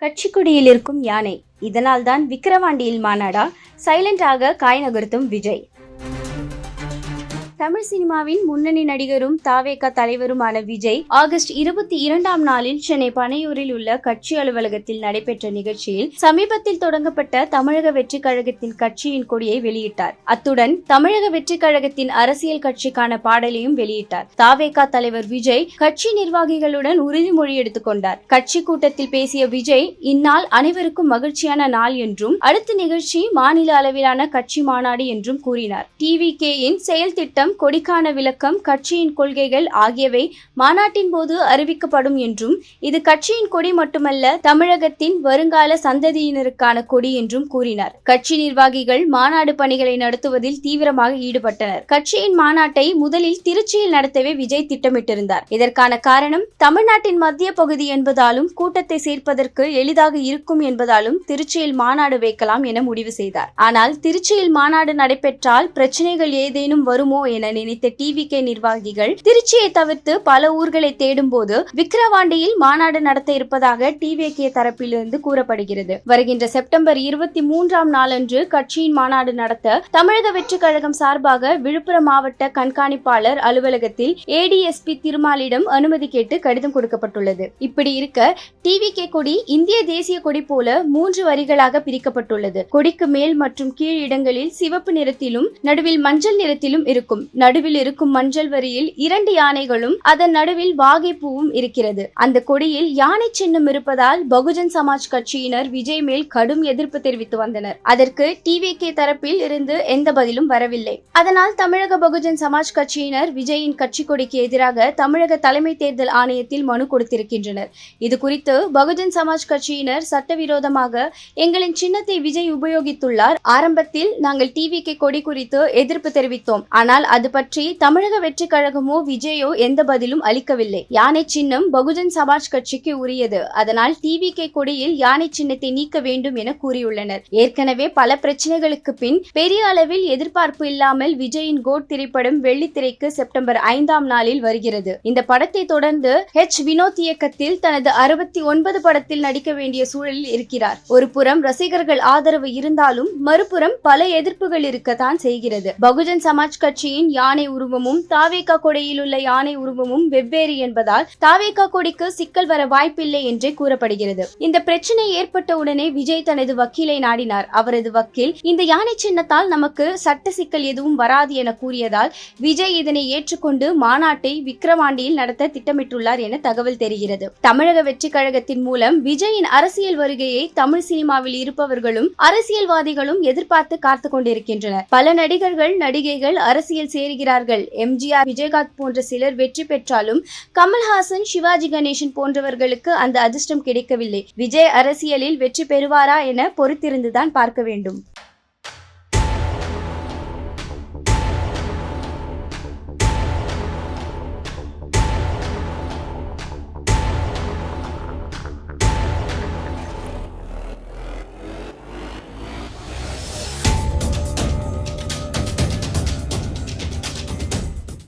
கட்சிக்குடியில் இருக்கும் யானை. இதனால்தான் விக்கிரவாண்டியில் மாநாடா? சைலண்டாக காய் நகர்த்தும் விஜய். தமிழ் சினிமாவின் முன்னணி நடிகரும் தாவேகா தலைவருமான விஜய் ஆகஸ்ட் 22ஆம் நாளில் சென்னை பனையூரில் உள்ள கட்சி அலுவலகத்தில் நடைபெற்ற நிகழ்ச்சியில் சமீபத்தில் தொடங்கப்பட்ட தமிழக வெற்றி கழகத்தின் கட்சியின் கொடியை வெளியிட்டார். அத்துடன் தமிழக வெற்றி கழகத்தின் அரசியல் கட்சிக்கான பாடலையும் வெளியிட்டார். தாவேகா தலைவர் விஜய் கட்சி நிர்வாகிகளுடன் உறுதிமொழி எடுத்துக் கொண்டார். கட்சி கூட்டத்தில் பேசிய விஜய், இந்நாள் அனைவருக்கும் மகிழ்ச்சியான நாள் என்றும் அடுத்த நிகழ்ச்சி மாநில அளவிலான கட்சி மாநாடு என்றும் கூறினார். டிவிகேயின் செயல் திட்டம், கொடிக்கான விளக்கம், கட்சியின் கொள்கைகள் ஆகியவை மாநாட்டின் போது அறிவிக்கப்படும் என்றும் இது கட்சியின் கொடி மட்டுமல்ல, தமிழகத்தின் வருங்கால சந்ததியினருக்கான கொடி என்றும் கூறினார். கட்சி நிர்வாகிகள் மாநாடு பணிகளை நடத்துவதில் தீவிரமாக ஈடுபட்டனர். கட்சியின் மாநாட்டை முதலில் திருச்சியில் நடத்தவே விஜய் திட்டமிட்டிருந்தார். இதற்கான காரணம், தமிழ்நாட்டின் மத்திய பகுதி என்பதாலும் கூட்டத்தை சேர்ப்பதற்கு எளிதாக இருக்கும் என்பதாலும் திருச்சியில் மாநாடு வைக்கலாம் என முடிவு செய்தார். ஆனால் திருச்சியில் மாநாடு நடைபெற்றால் பிரச்சனைகள் ஏதேனும் வருமோ என நினைத்த டிவிகே நிர்வாகிகள் திருச்சியை தவிர்த்து பல ஊர்களை தேடும் போது விக்கிரவாண்டியில் மாநாடு நடத்த இருப்பதாக டிவிகே தரப்பிலிருந்து கூறப்படுகிறது. வருகின்ற செப்டம்பர் 23ஆம் நாளன்று கட்சியின் மாநாடு நடத்த தமிழக வெற்றி கழகம் சார்பாக விழுப்புரம் மாவட்ட கண்காணிப்பாளர் அலுவலகத்தில் ஏடிஎஸ்பி திருமாலிடம் அனுமதி கேட்டு கடிதம் கொடுக்கப்பட்டுள்ளது. இப்படி இருக்க டிவிகே கொடி இந்திய தேசிய கொடி போல 3 வரிகளாக பிரிக்கப்பட்டுள்ளது. கொடிக்கு மேல் மற்றும் கீழ் இடங்களில் சிவப்பு நிறத்திலும் நடுவில் மஞ்சள் நிறத்திலும் இருக்கும். நடுவில் இருக்கும் மஞ்சள் வரியில் 2 யானைகளும் அதன் நடுவில் வாகை பூவும் இருக்கிறது. அந்த கொடியில் யானை சின்னம் இருப்பதால் பகுஜன் சமாஜ் கட்சியினர் விஜய் மேல் கடும் எதிர்ப்பு தெரிவித்து வந்தனர். அதற்கு டிவிகே தரப்பில் இருந்து எந்த பதிலும் வரவில்லை. அதனால் தமிழக பகுஜன் சமாஜ் கட்சியினர் விஜயின் கட்சி கொடிக்கு எதிராக தமிழக தலைமை தேர்தல் ஆணையத்தில் மனு கொடுத்திருக்கின்றனர். இது குறித்து பகுஜன் சமாஜ் கட்சியினர் சட்டவிரோதமாக எங்களின் சின்னத்தை விஜய் உபயோகித்துள்ளார். ஆரம்பத்தில் நாங்கள் டிவிகே கொடி குறித்து எதிர்ப்பு தெரிவித்தோம். ஆனால் அது பற்றி தமிழக வெற்றி கழகமோ விஜயோ எந்த பதிலும் அளிக்கவில்லை. யானை சின்னம் பகுஜன் சமாஜ் கட்சிக்கு உரியது. அதனால் டிவிகே கொடியில் யானை சின்னத்தை நீக்க வேண்டும் என கூறியுள்ளனர். ஏற்கனவே பல பிரச்சனைகளுக்கு பின் பெரிய அளவில் எதிர்பார்ப்பு இல்லாமல் விஜயின் கோட் திரைப்படம் வெள்ளித்திரைக்கு செப்டம்பர் 5ஆம் நாளில் வருகிறது. இந்த படத்தை தொடர்ந்து வினோத் இயக்கத்தில் தனது 69 படத்தில் நடிக்க வேண்டிய சூழலில் இருக்கிறார். ஒரு புறம் ரசிகர்கள் ஆதரவு இருந்தாலும் மறுபுறம் பல எதிர்ப்புகள் இருக்கத்தான் செய்கிறது. பகுஜன் சமாஜ் கட்சியின் யானை உருவமும் தாவேகா கொடியில் உள்ள யானை உருவமும் வெவ்வேறு என்பதால் தாவேகா கொடிக்கு சிக்கல் வர வாய்ப்பில்லை என்றே கூறப்படுகிறது. இந்த பிரச்சனை ஏற்பட்ட உடனே விஜய் தனது வக்கீலை நாடினார். அவரது வக்கீல், இந்த யானை சின்னத்தால் நமக்கு சட்ட சிக்கல் எதுவும் வராது என கூறியதால் விஜய் இதனை ஏற்றுக்கொண்டு மாநாட்டை விக்கிரவாண்டியில் நடத்த திட்டமிட்டுள்ளார் என தகவல் தெரிகிறது. தமிழக வெற்றி கழகத்தின் மூலம் விஜயின் அரசியல் வருகையை தமிழ் சினிமாவில் இருப்பவர்களும் அரசியல்வாதிகளும் எதிர்பார்த்து காத்துக் கொண்டிருக்கின்றனர். பல நடிகர்கள், நடிகைகள் அரசியல் சேருகிறார்கள். எம்ஜிஆர், விஜயகாந்த் போன்ற சிலர் வெற்றி பெற்றாலும் கமல்ஹாசன், சிவாஜி கணேசன் போன்றவர்களுக்கு அந்த அதிர்ஷ்டம் கிடைக்கவில்லை. விஜய் அரசியலில் வெற்றி பெறுவாரா என பொறுத்திருந்துதான் பார்க்க வேண்டும்.